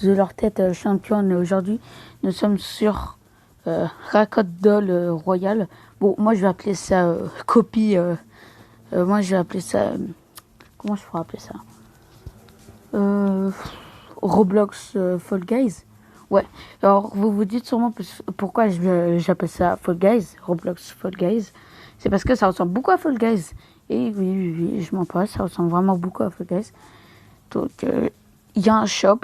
de leur tête championne. Aujourd'hui, nous sommes sur Raccoon Royal. Bon, moi je vais appeler ça copie. Moi je vais appeler ça. Comment je pourrais appeler ça Roblox Fall Guys. Ouais. Alors vous vous dites sûrement pourquoi j'appelle ça Fall Guys, Roblox Fall Guys. C'est parce que ça ressemble beaucoup à Fall Guys. Et oui, je m'en passe, ça ressemble vraiment beaucoup à Fall Guys. Donc il y a un shop.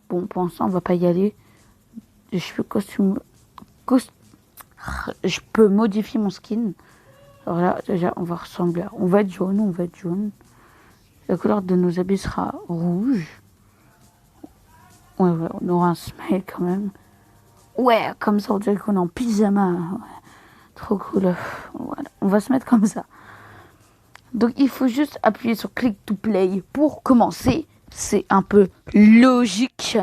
Bon, pour l'instant on va pas y aller. Je peux je peux modifier mon skin. Alors là déjà on va ressembler. On va être jaune. La couleur de nos habits sera rouge. Ouais, on aura un smile quand même. Ouais, comme ça, on dirait qu'on est en pyjama. Ouais, trop cool. Voilà, on va se mettre comme ça. Donc, il faut juste appuyer sur Click to Play pour commencer. C'est un peu logique.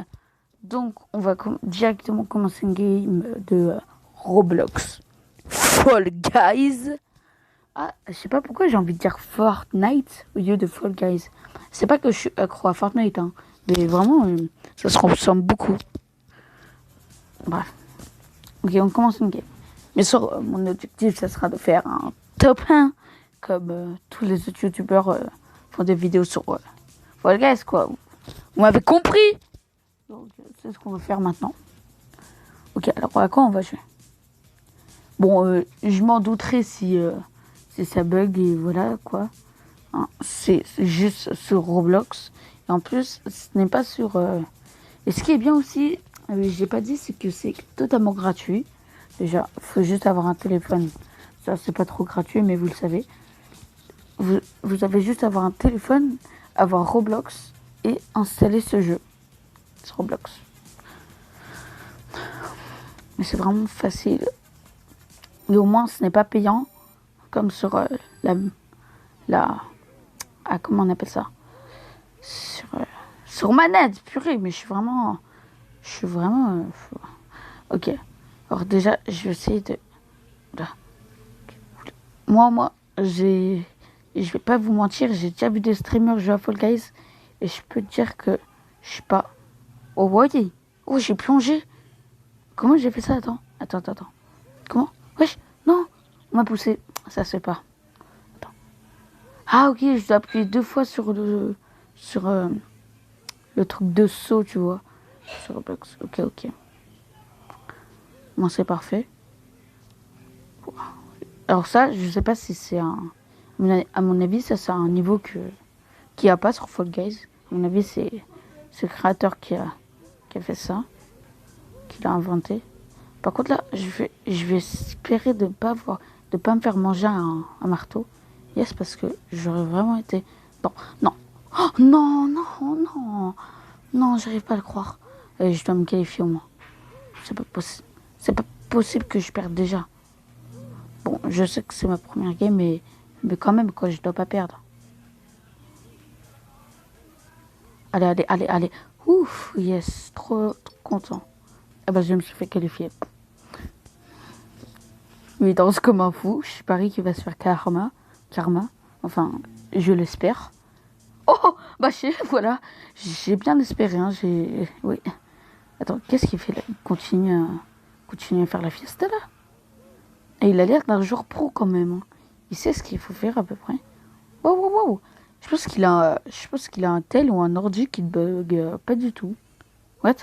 Donc, on va directement commencer une game de Roblox Fall Guys. Ah, je sais pas pourquoi j'ai envie de dire Fortnite au lieu de Fall Guys. C'est pas que je suis accro à Fortnite, hein, mais vraiment, ça se ressemble beaucoup. Bref. Ok, on commence une game. Mais sur mon objectif, ça sera de faire un top 1, comme tous les autres youtubeurs font des vidéos sur Fall Guys, quoi. Vous m'avez compris. Donc, c'est ce qu'on va faire maintenant. Ok, alors à quoi on va jouer? Bon, je m'en douterai si ça bug et voilà, quoi. Hein, c'est juste sur Roblox. Et en plus, ce n'est pas sur... Et ce qui est bien aussi, j'ai pas dit, c'est que c'est totalement gratuit. Déjà, il faut juste avoir un téléphone. Ça, c'est pas trop gratuit, mais vous le savez. Vous avez juste à avoir un téléphone, avoir Roblox et installer ce jeu. C'est Roblox. Mais c'est vraiment facile. Et au moins, ce n'est pas payant, comme sur comment on appelle ça? Sur manette, purée, mais je suis vraiment... Ok. Alors déjà, je vais essayer de... Moi, je vais pas vous mentir, j'ai déjà vu des streamers jouer à Fall Guys et je peux te dire que je suis pas... Oh, voyez. Oh, j'ai plongé. Comment j'ai fait ça? Attends. Comment? Wesh, non. On m'a poussé. Ça se fait pas. Attends. Ah, ok, je dois appuyer 2 fois sur le truc de saut, tu vois. Sur Roblox. Ok. Bon, c'est parfait. Alors ça, je sais pas si c'est un... À mon avis, ça c'est un niveau qu'il n'y a pas sur Fall Guys. À mon avis, c'est le créateur qui a fait ça, qui l'a inventé. Par contre là, je vais espérer de pas me faire manger un marteau. Yes, parce que j'aurais vraiment été... Non. Oh, non, j'arrive pas à le croire. Et je dois me qualifier au moins. C'est pas possible. C'est pas possible que je perde déjà. Bon, je sais que c'est ma première game, mais quand même, quoi, je dois pas perdre. Allez. Ouf, yes, trop content. Ah bah, je me suis fait qualifier. Il danse comme un fou. Je parie qu'il va se faire karma. Enfin, je l'espère. Oh, bah, voilà. J'ai bien espéré, hein. Oui. Attends, qu'est-ce qu'il fait là? Il continue à faire la fiesta, là? Et il a l'air d'un joueur pro, quand même, hein. Il sait ce qu'il faut faire, à peu près. Wow. Je pense qu'il a un tel ou un ordi qui ne bug pas du tout. What?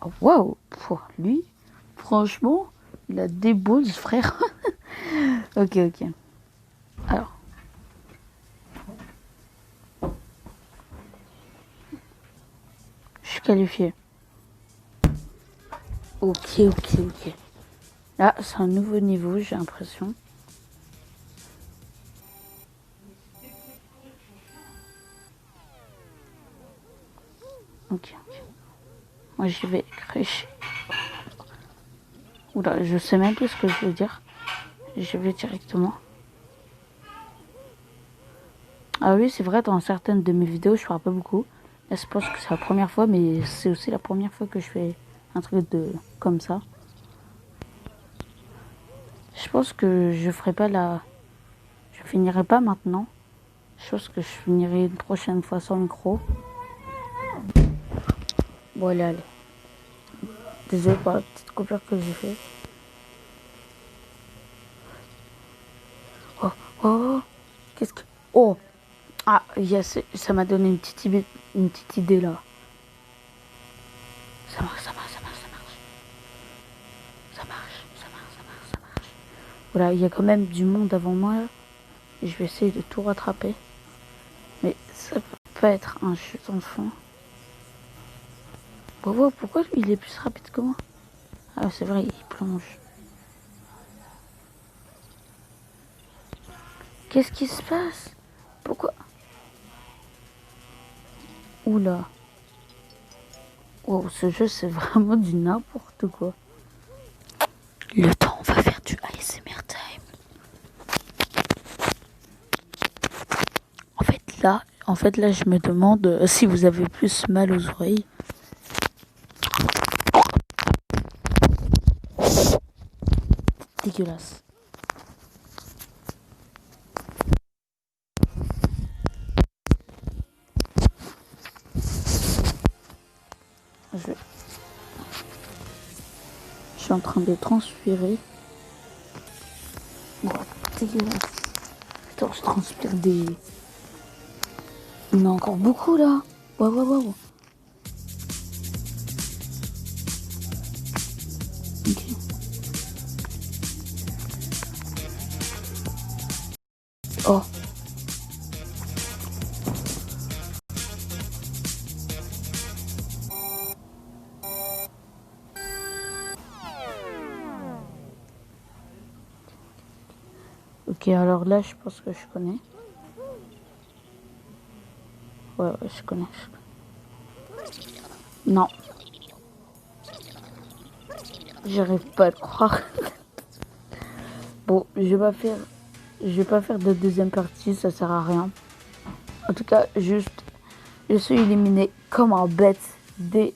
Oh, wow. Lui, franchement, il a des balls, frère. Ok. Alors. Je suis qualifié. Ok. Là, c'est un nouveau niveau, j'ai l'impression. Ok. Moi, j'y vais crèche. Oula, je sais même plus ce que je veux dire. Je vais directement. Ah oui, c'est vrai, dans certaines de mes vidéos, je parle pas beaucoup. Là, je pense que c'est la première fois, mais c'est aussi la première fois que je fais un truc comme ça. Je pense que je finirai pas maintenant. Je pense que je finirai une prochaine fois sans micro. Bon, allez, allez. Désolé pour la petite coupure que j'ai fait. Oh, oh, qu'est-ce que... Oh, ah, yes, ça m'a donné une petite idée là. Ça marche, ça marche, ça marche, ça marche. Ça marche, ça marche, ça marche, ça marche. Voilà, il y a quand même du monde avant moi. Je vais essayer de tout rattraper. Mais ça peut pas être un jeu d'enfant. Bon, pourquoi lui, il est plus rapide que moi? Ah, c'est vrai, il plonge. Qu'est-ce qui se passe? Pourquoi? Oula. Wow, ce jeu, c'est vraiment du n'importe quoi. Le temps, on va faire du ASMR time. En fait, là, je me demande si vous avez plus mal aux oreilles. Dégueulasse. Je suis en train de transpirer. Oh, dégueulasse. Putain, je transpire des... Il y en a encore beaucoup là. Waouh. Ok. Oh. Ok, alors là, je pense que je connais. Ouais, je connais. Non. J'arrive pas à le croire. Bon, je vais pas faire de deuxième partie, ça sert à rien. En tout cas, juste, je suis éliminé comme un bête dès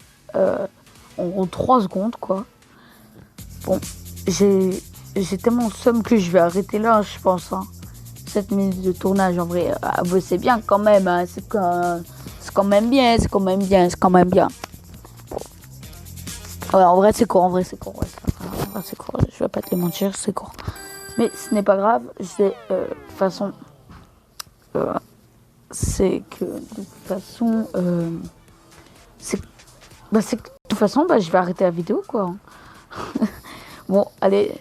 en 3 secondes, quoi. Bon, j'ai tellement somme que je vais arrêter là, je pense. 7 minutes de tournage, en vrai, c'est bien quand même. Hein, c'est quand même bien, c'est quand même bien. Ouais, en vrai, c'est court, Ouais, c'est court. Je vais pas te le mentir, c'est court. Mais ce n'est pas grave. De toute façon, c'est que de toute façon, je vais arrêter la vidéo, quoi. Bon, allez.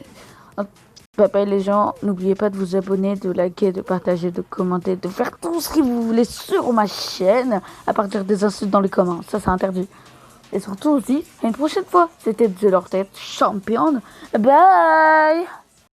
Bye bye les gens. N'oubliez pas de vous abonner, de liker, de partager, de commenter, de faire tout ce que vous voulez sur ma chaîne. À partir des insultes dans les commentaires. Ça, c'est interdit. Et surtout aussi, à une prochaine fois. C'était The Lord Champion. Bye!